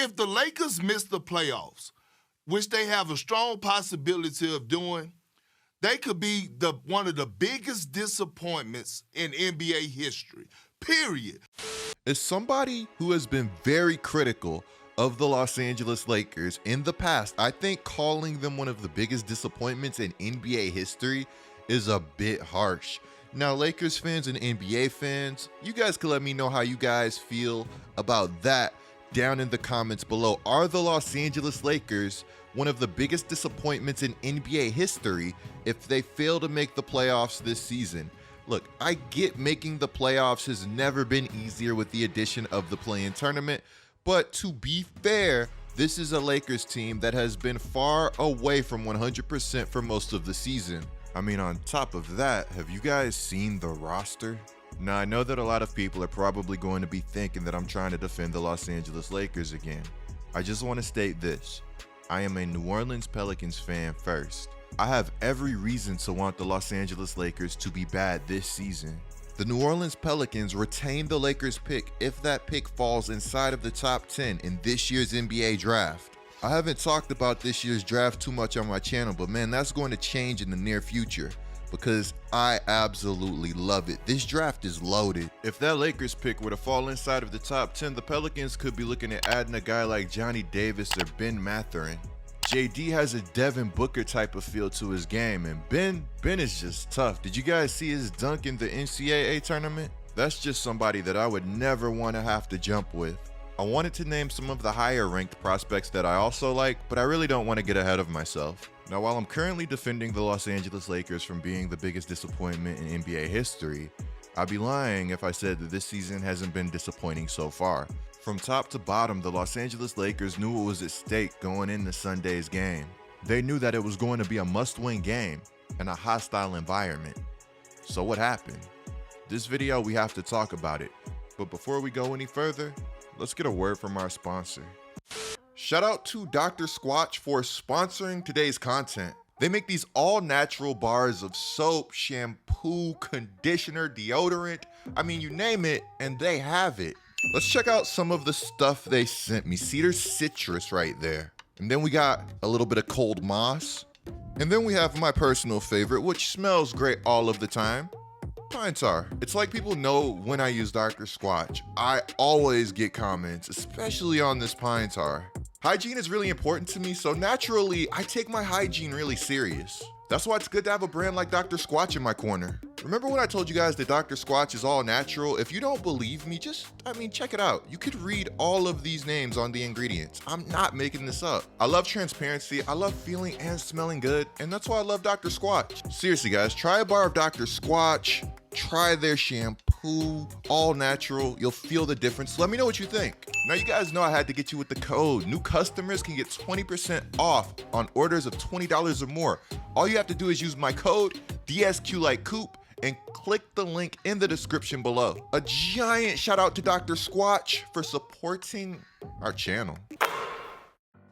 if the Lakers miss the playoffs, which they have a strong possibility of doing, they could be one of the biggest disappointments in NBA history, period. As somebody who has been very critical of the Los Angeles Lakers in the past, I think calling them one of the biggest disappointments in NBA history is a bit harsh. Now, Lakers fans and NBA fans, you guys can let me know how you guys feel about that down in the comments below. Are the Los Angeles Lakers one of the biggest disappointments in NBA history if they fail to make the playoffs this season? Look, I get making the playoffs has never been easier with the addition of the play-in tournament, but to be fair, this is a Lakers team that has been far away from 100% for most of the season. I mean, on top of that, have you guys seen the roster? Now, I know that a lot of people are probably going to be thinking that I'm trying to defend the Los Angeles Lakers again. I just want to state this. I am a New Orleans Pelicans fan first. I have every reason to want the Los Angeles Lakers to be bad this season. The New Orleans Pelicans retain the Lakers pick if that pick falls inside of the top 10 in this year's NBA draft. I haven't talked about this year's draft too much on my channel, but man, that's going to change in the near future because I absolutely love it. This draft is loaded. If that Lakers pick were to fall inside of the top 10, the Pelicans could be looking at adding a guy like Johnny Davis or Ben Mathurin. JD has a Devin Booker type of feel to his game, and Ben is just tough. Did you guys see his dunk in the NCAA tournament? That's just somebody that I would never want to have to jump with. I wanted to name some of the higher ranked prospects that I also like, but I really don't want to get ahead of myself. Now, while I'm currently defending the Los Angeles Lakers from being the biggest disappointment in NBA history, I'd be lying if I said that this season hasn't been disappointing so far. From top to bottom, the Los Angeles Lakers knew what was at stake going into Sunday's game. They knew that it was going to be a must-win game and a hostile environment. So what happened? This video, we have to talk about it. But before we go any further, let's get a word from our sponsor. Shout out to Dr. Squatch for sponsoring today's content. They make these all-natural bars of soap, shampoo, conditioner, deodorant. I mean, you name it, and they have it. Let's check out some of the stuff they sent me. Cedar citrus right there. And then we got a little bit of cold moss. And then we have my personal favorite, which smells great all of the time, pine tar. It's like people know when I use Dr. Squatch. I always get comments, especially on this pine tar. Hygiene is really important to me, so naturally, I take my hygiene really serious. That's why it's good to have a brand like Dr. Squatch in my corner. Remember when I told you guys that Dr. Squatch is all natural? If you don't believe me, check it out. You could read all of these names on the ingredients. I'm not making this up. I love transparency. I love feeling and smelling good, and that's why I love Dr. Squatch. Seriously, guys, try a bar of Dr. Squatch. Try their shampoo, all natural. You'll feel the difference. Let me know what you think. Now, you guys know I had to get you with the code. New customers can get 20% off on orders of $20 or more. All you have to do is use my code, GETLIKECOOP, and click the link in the description below. A giant shout out to Dr. Squatch for supporting our channel.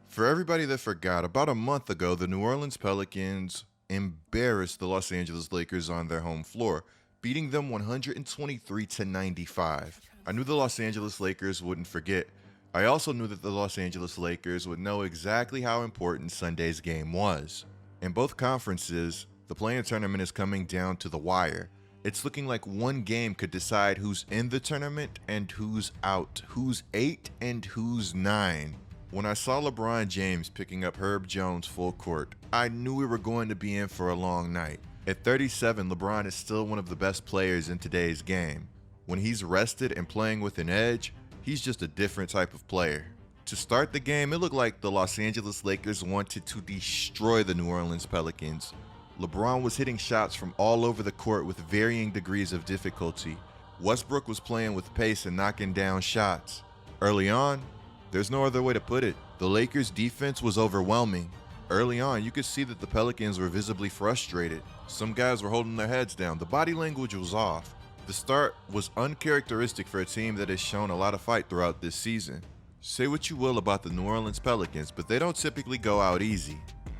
For everybody that forgot, about a month ago, the New Orleans Pelicans embarrassed the Los Angeles Lakers on their home floor, beating them 123-95. I knew the Los Angeles Lakers wouldn't forget. I also knew that the Los Angeles Lakers would know exactly how important Sunday's game was. In both conferences, the play-in tournament is coming down to the wire. It's looking like one game could decide who's in the tournament and who's out, who's 8 and who's 9. When I saw LeBron James picking up Herb Jones full court, I knew we were going to be in for a long night. At 37, LeBron is still one of the best players in today's game. When he's rested and playing with an edge, he's just a different type of player. To start the game, it looked like the Los Angeles Lakers wanted to destroy the New Orleans Pelicans. LeBron was hitting shots from all over the court with varying degrees of difficulty. Westbrook was playing with pace and knocking down shots. Early on, there's no other way to put it, the Lakers' defense was overwhelming. Early on, you could see that the Pelicans were visibly frustrated. Some guys were holding their heads down. The body language was off. The start was uncharacteristic for a team that has shown a lot of fight throughout this season. Say what you will about the New Orleans Pelicans, but they don't typically go out easy.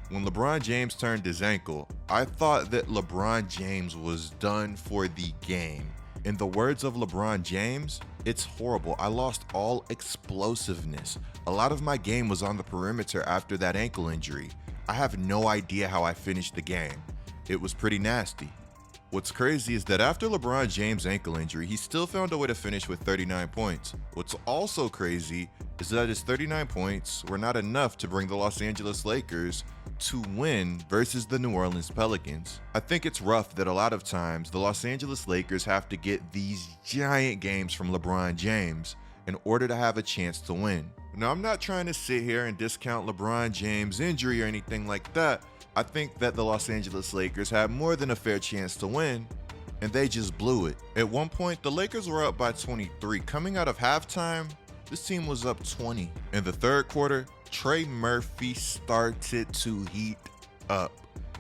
When LeBron James turned his ankle, I thought that LeBron James was done for the game. In the words of LeBron James, it's horrible. I lost all explosiveness. A lot of my game was on the perimeter after that ankle injury. I have no idea how I finished the game. It was pretty nasty. What's crazy is that after LeBron James' ankle injury, he still found a way to finish with 39 points. What's also crazy is that his 39 points were not enough to bring the Los Angeles Lakers to win versus the New Orleans Pelicans. I think it's rough that a lot of times the Los Angeles Lakers have to get these giant games from LeBron James in order to have a chance to win. Now, I'm not trying to sit here and discount LeBron James' injury or anything like that. I think that the Los Angeles Lakers had more than a fair chance to win, and they just blew it. At one point, the Lakers were up by 23. Coming out of halftime, this team was up 20. In the third quarter, Trey Murphy started to heat up.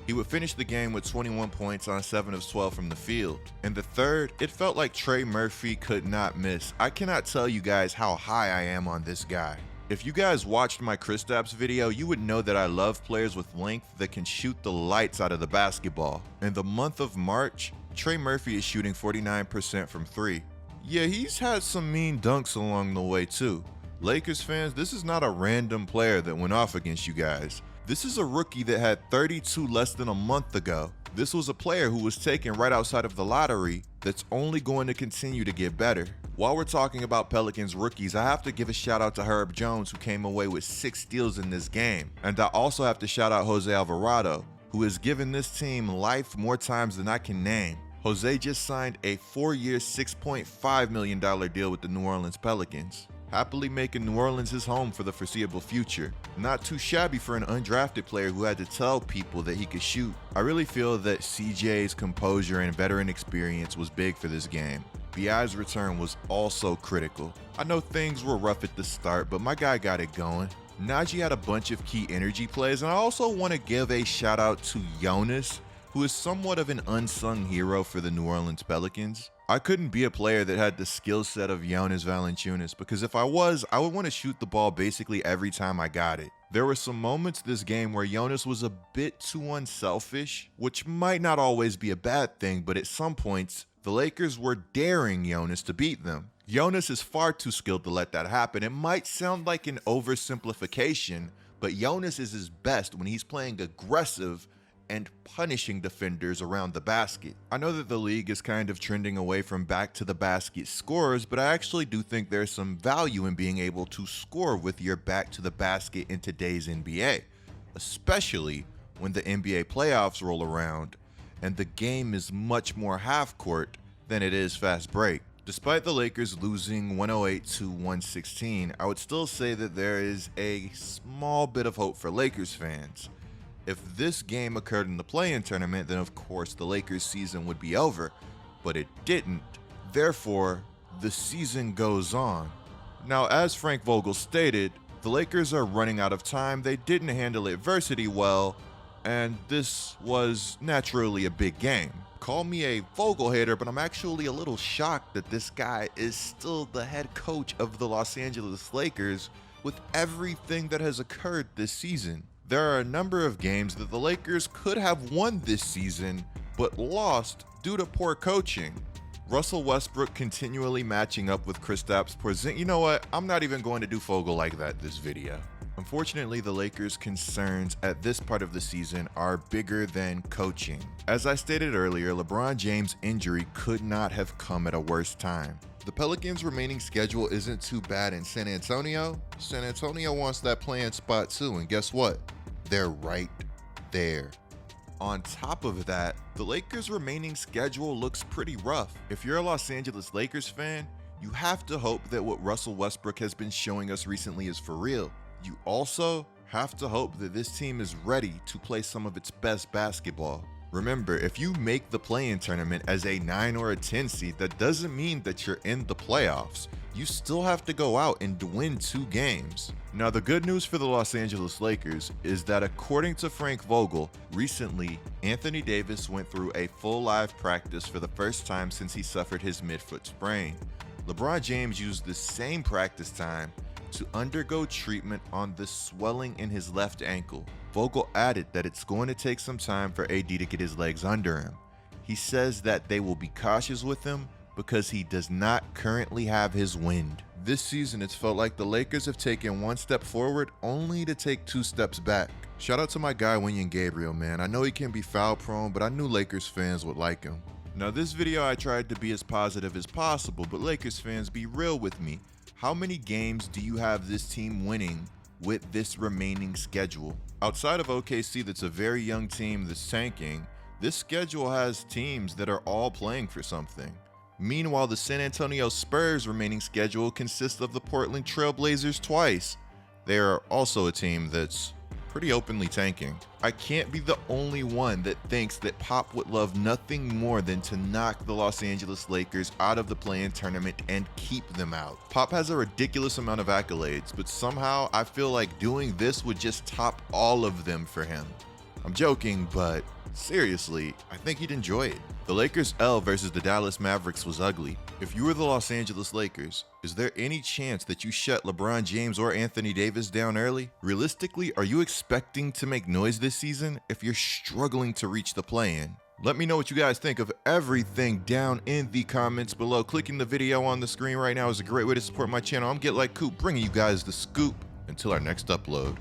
He would finish the game with 21 points on 7 of 12 from the field. In the third, it felt like Trey Murphy could not miss. I cannot tell you guys how high I am on this guy. If you guys watched my Kristaps video, you would know that I love players with length that can shoot the lights out of the basketball. In the month of March, Trey Murphy is shooting 49% from 3. Yeah, he's had some mean dunks along the way too. Lakers fans, this is not a random player that went off against you guys. This is a rookie that had 32 less than a month ago. This was a player who was taken right outside of the lottery that's only going to continue to get better. While we're talking about Pelicans rookies, I have to give a shout out to Herb Jones, who came away with 6 steals in this game. And I also have to shout out Jose Alvarado, who has given this team life more times than I can name. Jose just signed a 4-year, $6.5 million deal with the New Orleans Pelicans, happily making New Orleans his home for the foreseeable future. Not too shabby for an undrafted player who had to tell people that he could shoot. I really feel that CJ's composure and veteran experience was big for this game. BI's return was also critical. I know things were rough at the start, but my guy got it going. Najee had a bunch of key energy plays, and I also want to give a shout out to Jonas, who is somewhat of an unsung hero for the New Orleans Pelicans. I couldn't be a player that had the skill set of Jonas Valanciunas, because if I was, I would want to shoot the ball basically every time I got it. There were some moments this game where Jonas was a bit too unselfish, which might not always be a bad thing, but at some points, the Lakers were daring Jonas to beat them. Jonas is far too skilled to let that happen. It might sound like an oversimplification, but Jonas is his best when he's playing aggressive and punishing defenders around the basket. I know that the league is kind of trending away from back to the basket scores, but I actually do think there's some value in being able to score with your back to the basket in today's NBA, especially when the NBA playoffs roll around and the game is much more half court than it is fast break. Despite the Lakers losing 108 to 116, I would still say that there is a small bit of hope for Lakers fans. If this game occurred in the play-in tournament, then of course the Lakers season would be over, but it didn't. Therefore, the season goes on. Now, as Frank Vogel stated, the Lakers are running out of time. They didn't handle adversity well, and this was naturally a big game. Call me a Vogel hater, but I'm actually a little shocked that this guy is still the head coach of the Los Angeles Lakers with everything that has occurred this season. There are a number of games that the Lakers could have won this season, but lost due to poor coaching. Russell Westbrook continually matching up with Kristaps Porzingis. You know what? I'm not even going to do Vogel like that this video. Unfortunately, the Lakers' concerns at this part of the season are bigger than coaching. As I stated earlier, LeBron James' injury could not have come at a worse time. The Pelicans' remaining schedule isn't too bad in San Antonio. San Antonio wants that play-in spot too, and guess what? They're right there. On top of that, the Lakers' remaining schedule looks pretty rough. If you're a Los Angeles Lakers fan, you have to hope that what Russell Westbrook has been showing us recently is for real. You also have to hope that this team is ready to play some of its best basketball. Remember, if you make the play-in tournament as a 9 or a 10 seed, that doesn't mean that you're in the playoffs. You still have to go out and win 2 games. Now, the good news for the Los Angeles Lakers is that according to Frank Vogel, recently, Anthony Davis went through a full live practice for the first time since he suffered his midfoot sprain. LeBron James used the same practice time to undergo treatment on the swelling in his left ankle. Vogel added that it's going to take some time for AD to get his legs under him. He says that they will be cautious with him, because he does not currently have his wind. This season, it's felt like the Lakers have taken one step forward only to take 2 steps back. Shout out to my guy, Wenyen Gabriel, man. I know he can be foul prone, but I knew Lakers fans would like him. Now, this video I tried to be as positive as possible, but Lakers fans, be real with me. How many games do you have this team winning with this remaining schedule? Outside of OKC, that's a very young team that's tanking, this schedule has teams that are all playing for something. Meanwhile, the San Antonio Spurs' remaining schedule consists of the Portland Trail Blazers twice. They are also a team that's pretty openly tanking. I can't be the only one that thinks that Pop would love nothing more than to knock the Los Angeles Lakers out of the play-in tournament and keep them out. Pop has a ridiculous amount of accolades, but somehow I feel like doing this would just top all of them for him. I'm joking, but seriously, I think he'd enjoy it. The Lakers' L versus the Dallas Mavericks was ugly. If you were the Los Angeles Lakers, is there any chance that you shut LeBron James or Anthony Davis down early? Realistically, are you expecting to make noise this season if you're struggling to reach the play-in? Let me know what you guys think of everything down in the comments below. Clicking the video on the screen right now is a great way to support my channel. I'm GetLikeCoop, bringing you guys the scoop. Until our next upload.